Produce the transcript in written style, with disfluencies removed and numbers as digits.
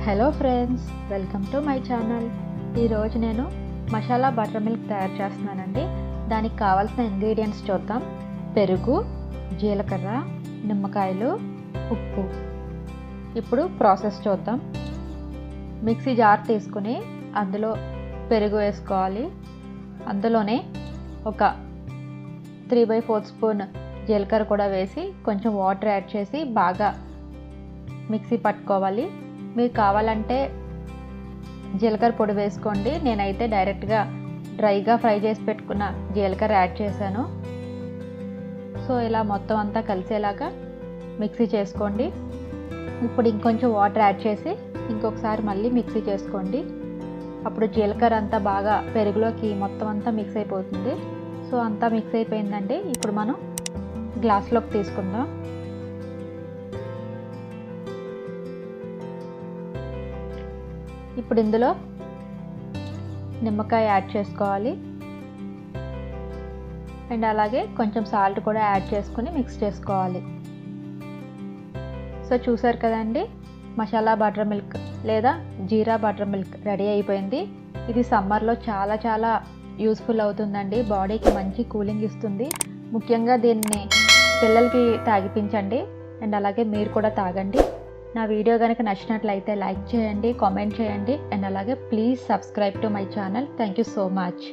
Hello friends, welcome to my channel. ఈరోజు నేను masala butter milk తయారు చేస్తున్నానండి. దానికి కావాల్సిన ఇంగ్రీడియంట్స్ చూద్దాం. పెరుగు, జీలకర్ర, నిమ్మకాయలు, ఉప్పు. ఇప్పుడు ప్రాసెస్ చూద్దాం. మిక్సీ జార్ తీసుకుని అందులో పెరుగు వేసుకోవాలి. అందులోనే ఒక 3/4 స్పూన్ జీలకర్ర కూడా వేసి కొంచెం వాటర్ యాడ్ చేసి బాగా మిక్సీ పట్టుకోవాలి. మీకు కావాలంటే జీలకర్ర పొడి వేసుకోండి. నేనైతే డైరెక్ట్గా డ్రైగా ఫ్రై చేసి పెట్టుకున్న జీలకర్ర యాడ్ చేశాను. సో ఇలా మొత్తం అంతా కలిసేలాగా మిక్సీ చేసుకోండి. ఇప్పుడు ఇంకొంచెం వాటర్ యాడ్ చేసి ఇంకొకసారి మళ్ళీ మిక్సీ చేసుకోండి. అప్పుడు జీలకర్ర అంతా బాగా పెరుగులోకి మొత్తం అంతా మిక్స్ అయిపోతుంది. సో అంతా మిక్స్ అయిపోయిందండి. ఇప్పుడు మనం గ్లాస్లోకి తీసుకుందాం. ఇప్పుడు ఇందులో నిమ్మకాయ యాడ్ చేసుకోవాలి. అండ్ అలాగే కొంచెం సాల్ట్ కూడా యాడ్ చేసుకుని మిక్స్ చేసుకోవాలి. సో చూసారు కదండి, మసాలా బటర్ మిల్క్ లేదా జీరా బటర్ మిల్క్ రెడీ అయిపోయింది. ఇది సమ్మర్లో చాలా చాలా యూస్ఫుల్ అవుతుందండి. బాడీకి మంచి కూలింగ్ ఇస్తుంది. ముఖ్యంగా దీన్ని పిల్లలకి తాగిపించండి. అండ్ అలాగే మీరు కూడా తాగండి. నా వీడియో కనుక నచ్చినట్లయితే లైక్ చేయండి, కామెంట్ చేయండి. అండ్ అలాగే please subscribe to my channel. Thank you so much.